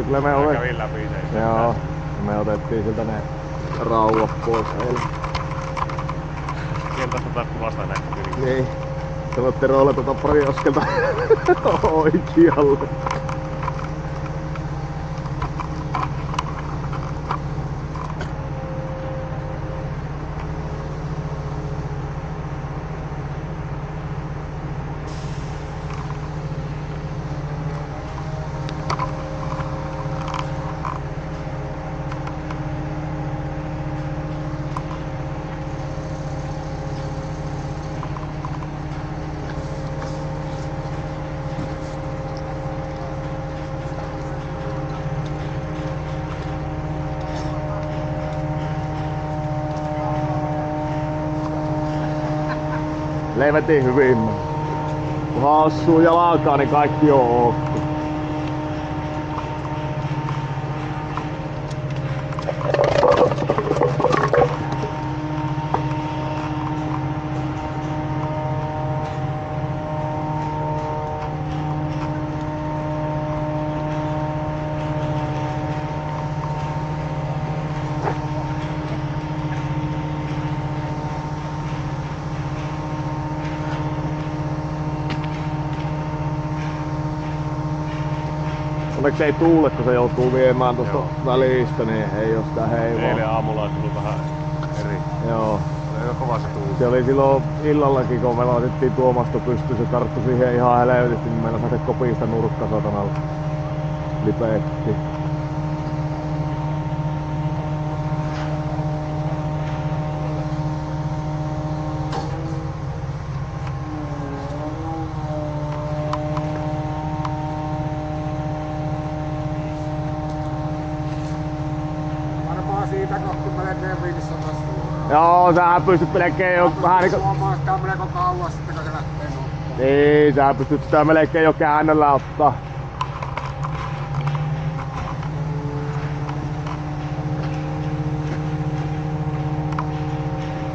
Mutta kyllä me oli... Kävin läpi se. Joo. Me otettiin siltä ne rauhat pois eilen. Sieltä tästä kuvasta näkyy. Niin. Te voitte roolata pari askelta oikealle. Leivetin hyvin. Kunhan osuu jalkaa, niin kaikki on ok. Onneksi ei tuule, kun se joutuu viemään tuosta välistä, niin ei oo sitä heivaa. Eilen aamulla olisi tullut vähän eri. Joo. Oli aika kova se tuuli. Se oli silloin illallakin, kun me laitettiin tuomasto pystyyn, se tarttui siihen ihan helvetisti, niin meillä sai se kopista nurkka satanalla. Lipetti. Siitä kohti melkein 500 suoraan. Joo, sähän pystyt melkein jo vähän niinku... Suomaan sitä melko kauas sitten, kun se lähtee noppuun. Niin, sähän pystyt sitä melkein jo käännöllä ottaa.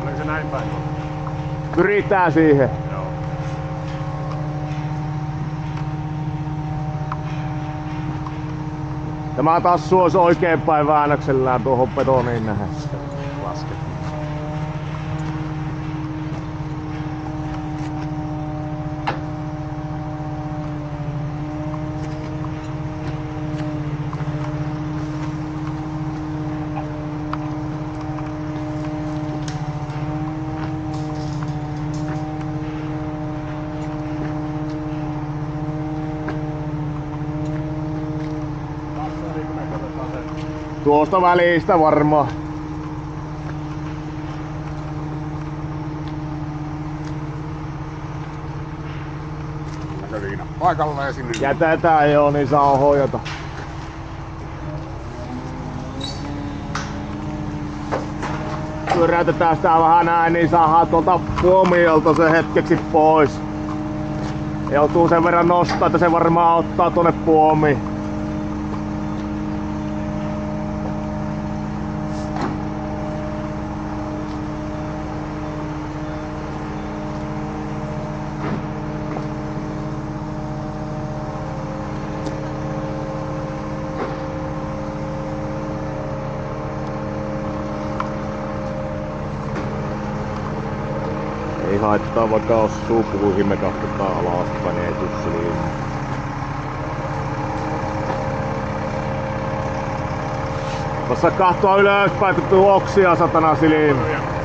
Oliko se näin päin? Pyritään siihen. Joo. Tämä tassu olisi oikeinpäin väännöksellään tuohon betoniin nähdä. Lasket. Tuosta välistä varmaan. Näköviina paikalleen sinne. Jätetään joo, niin saa hoidata. Pyöräytetään sitä vähän näin, niin saadaan tuolta puomiolta se hetkeksi pois. Joutuu sen verran nostaa, että se varmaan ottaa tuonne puomiin. Ei haittaa, vaikka osuu puihin, me katsotaan alaspäin, niin ei tuu silmiin. Tossa katsoa ylöspäin, kun tuoksia satana silmiin.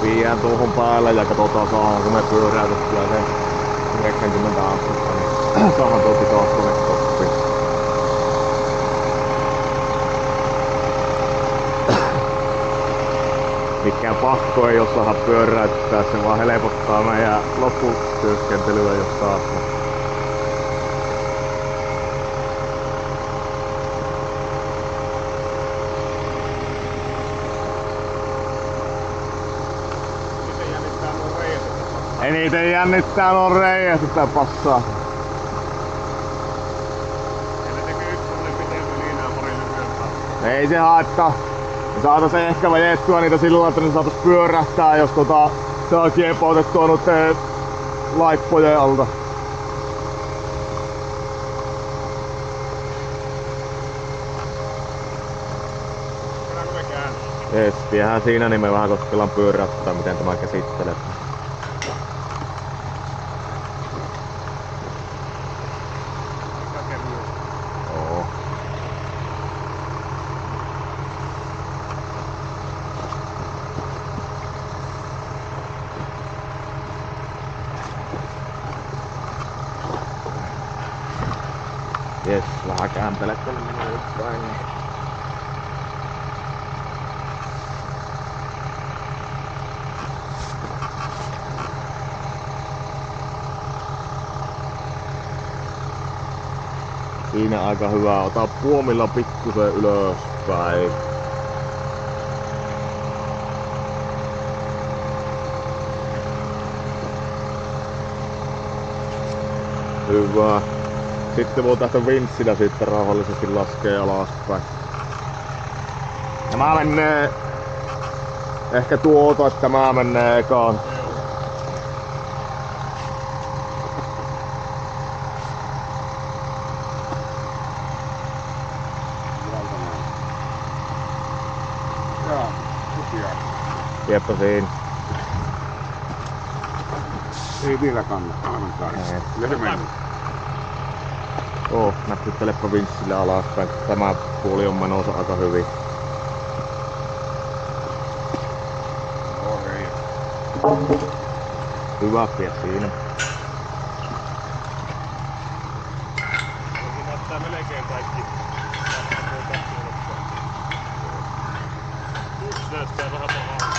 Viiään tuohon päälle ja katsotaan saadaanko me pyöräytettyä sen 90 astetta, niin saadaan toki taas tuonne koppiin. Mikään pakko ei oo saada pyöräyttää, se vaan helpottaa meidän lopputyöskentelyä jos taas. Eniten jännittää nuo reijät, sitä passaa. Ei se haittaa. Me saatais ehkä vajettua niitä sillä että ne saatais pyörähtää, jos saa kiepautettua noitten laippojen alta. Jes, tiehän siinä niin me vähän kokeillaan pyöräyttää, miten tämä käsittelee. Jes, vähän kääntelet tänne minun päin. Siinä aika hyvä. Ota puomilla pikkusen ylöspäin. Hyvä. Sitten voi tästä vinssillä sitten rauhallisesti laskea alaspäin. Ja mä menneen... Ehkä tuota, että mä menneen ekaan. Jeppä siinä. Ei vielä kannata ainakaan. Kyllä se meni. Näpytteleppä vinssillä alaspäin. Tämä puoli on menossa aika hyvin. Hyvä pie siinä. Näyttää melkein kaikki. Näyttää vähän pahaa.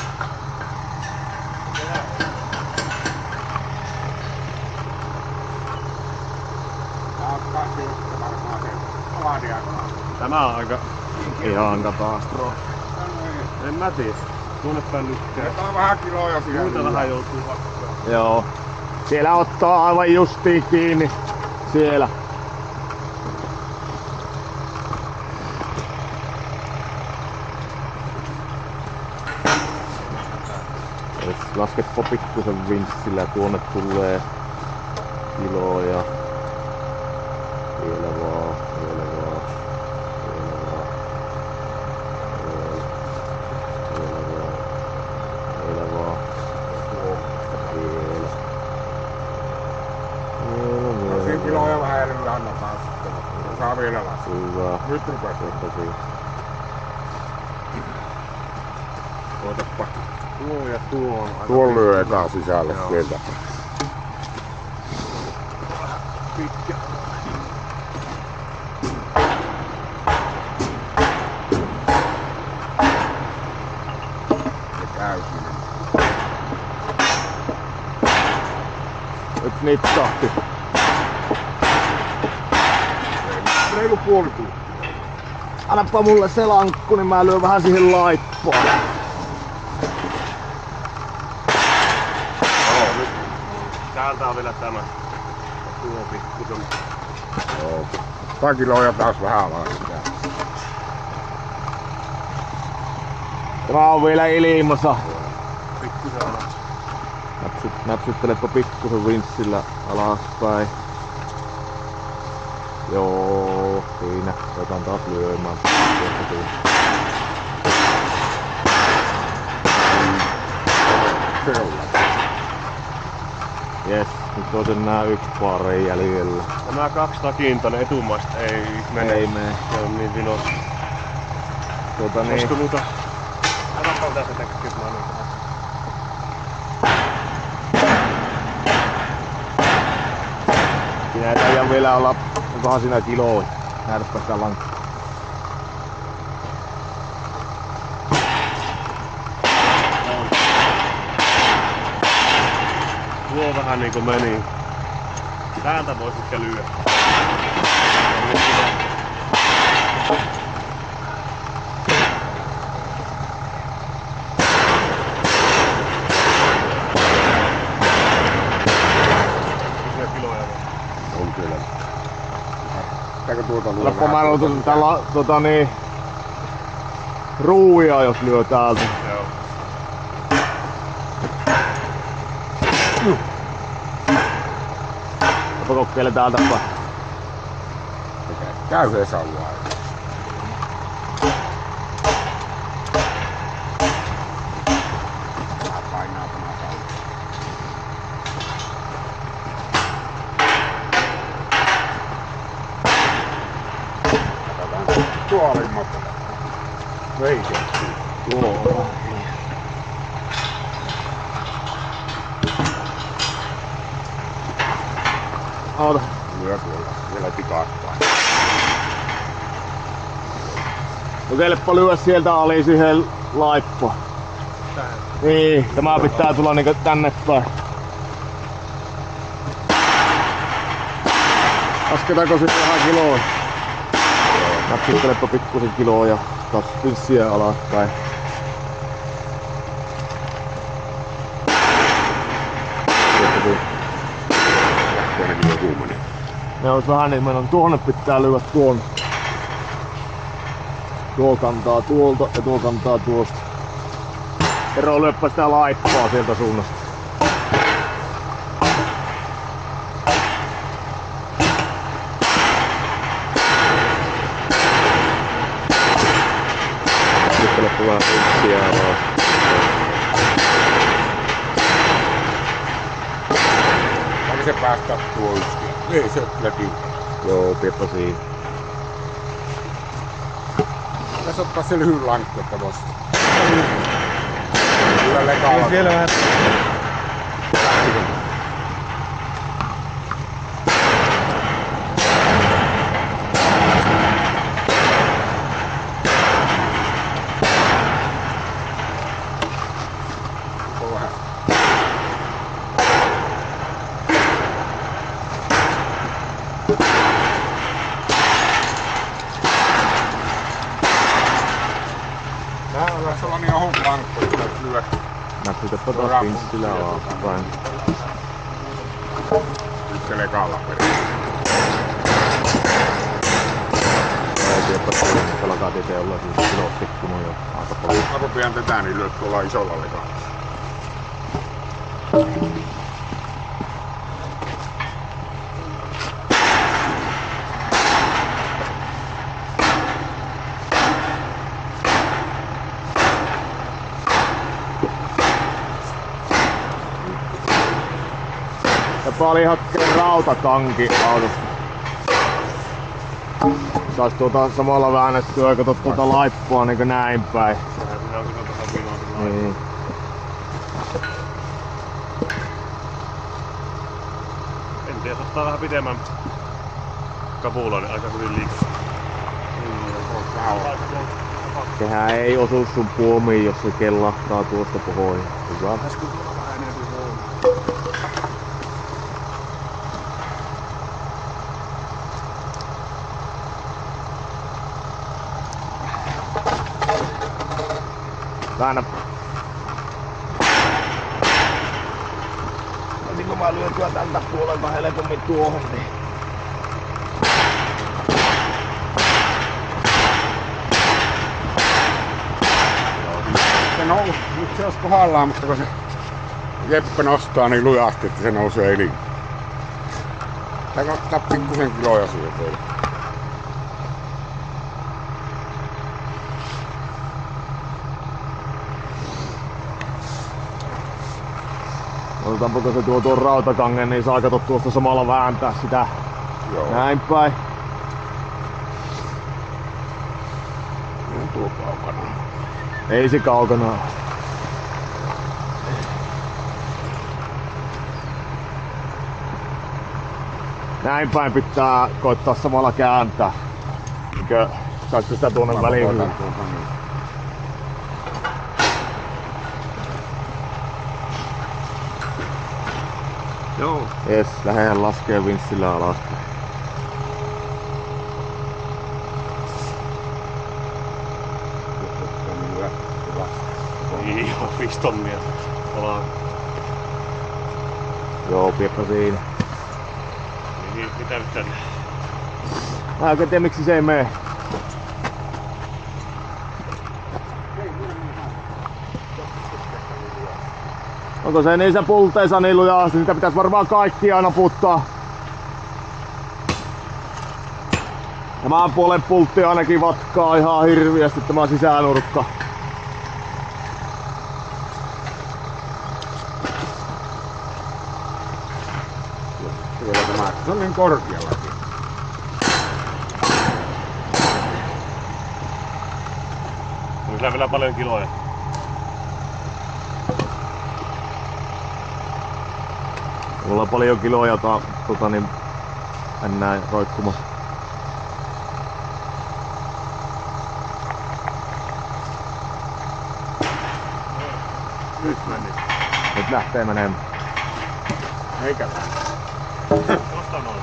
Tämä on aika ihan katastrofi. En mä tiedä. Tuonne päin lykkää. Tää on vähän kiloja siellä. Muita vähän joutuu hakkaan. Joo. Siellä ottaa aivan justiin kiinni. Siellä. Lasketpa pikkusen vinssillä, tuonne tulee kiloja. Vielä vaan, vielä vaan, vielä vaan. Vielä vaan, vielä vaan. Vielä. No siinä kiloja vähän enemmän annetaan sitten. Saa vielä laskea. Hyvä. Nyt rupes. Ootappa. Tuo ja tuo on aika Tuon lyö ekaan sisälle sieltä. pitkä. Se käy siinä. Nyt nipsahti. Reilu puoli tuntia. Annapa mulle se lankku, niin mä lyön vähän siihen laippaan. Täältä on vielä tämä. Tuo pikkusen. Joo. Tää kiloja taas vähän laskee. Tämä on vielä ilmassa. Pikkusen alas. Näpsyttelepa pikkusen vinssillä alaspäin. Joo, siinä. Otan taas lyömään. Jes, nyt on sen nää yksi pari jäljellä. Nämä kaksi takinta etumaista ei mene. Ei mene. Se on niin vinossa. Niin. Olisiko muuta? Otapa tässä tekee Siinä ei taida vielä olla, onkohan siinä kiloa. Nähdäpä sitä lankkaa. Tuo vähän niinku meni. Täältä vois ehkä lyödä. On kyllä. Pitääkö tuota luoda? Lappa mä en tällä niin ruuia jos lyö täältä. Joo. Lappa kokeile täältä päin. Käy se sauvaa. Painaa tämä sauva. Katsotaan tuolimmat. Veikö? Tuo. Oota. Lyö tuolla. Vielä tikahtaa. Kokeilepa lyö sieltä ali siihen laippoon. Niin, tämä pitää tulla niinku tänne päin. Lasketaanko sinne vähän kiloa? Napsittelepa pikkusen kiloa ja taas pinssiä alaspäin. Tuonnekin on kuumeni. Ne olisi vähän niin, meidän tuonne pitää lyödä tuon. Tuo kantaa tuolta ja tuo kantaa tuosta. Ero lyöppä sitä laippaa sieltä suunnasta. Sitten vähän pinssiä alas. Onko se päästä tuo yksi? Ei se ole kyllä tiukka. Joo, pieppa siihen. Tässä ottaa se lyhyt lankku, että voisi. Kyllä lekalla. Vielä vähän. Onko vähän? Tää on sellainen ohut lankku, että lyö. Näpsytäpä taas pinssillä alaspäin. Nyt se lekalla perin. Ei pieppa siihen, että lakat itse olla siis kilot tikkunut jo aika paljon. Mä rupean tätä, niin lyöt tuolla isolla lekalla. Ja paljon hakkeen rautakanki autosta. Sais samalla väännettyä, kato tuota laippua niinkö näin päin. Sehän siinä on kyllä vähän vinoa. Niin. En tiedä, jos ottaa vähän pidemmän kapulan, niin aika hyvin liikkuu. Sehän ei osu sun puomiin, jos se kellahtaa tuosta pohjoin. Hyvä. Äsken tuolla vähän enemmän voimaa. Väännä. Niin kun mä lyön tältä puolelta helpommin tuohon, niin... Se nyt se olisi kohdallaan, mutta kun se Jeppe nostaa niin lujasti, että se nousee yli. Tää ottaa pikkusen kiloja siihen teille. Otetaanpa kun se tuon rautakangen, niin saa kato tuosta samalla vääntää sitä. Joo. Näin päin. On tuo kaukana. Ei se kaukana. Näin päin pitää koittaa samalla kääntää. Eikö saisi sitä tuonne väliin? Joo. Jes, lähden laskee vinssillä alaspäin. Niin joo, 5 tonnia. Ollaan. Joo, pieppa siinä. Niin, mitä nyt tänne? Mä en tiedä miksi se ei mene. Onko se niissä pulteissa niin lujasti? Sitä pitäisi varmaan kaikki aina puttaa. Tämän puolen pultti ainakin vatkaa ihan hirviästi tämä sisänurkka. Se on niin korkeallakin. On sillä vielä paljon kiloja. Mulla on paljon kiloja niin mennään roikkumassa. Nyt meni. Nyt lähtee menemään. Eikä vähän. Tosta noin.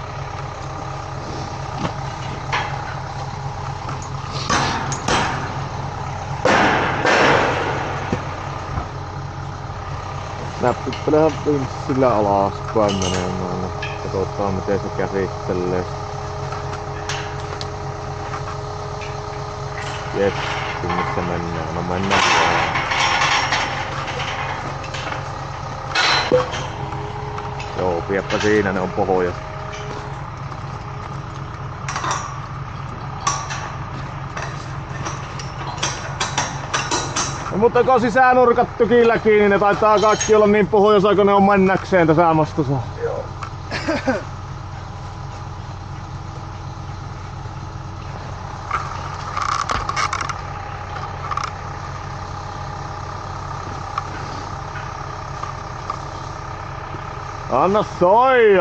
Näpyttelehän vinssillä alaspäin menemään. Katsotaan miten se käsittelee. Jes, sinne se mennään. No mennään vaan. Joo, pieppa siinä, ne on pohjassa. No, mutta kun sisänurkat tykillä kiinni, niin ne taitaa kaikki olla niin pohjoissa, kun ne on mennäkseen tässä mastossa. Joo. Anna soija!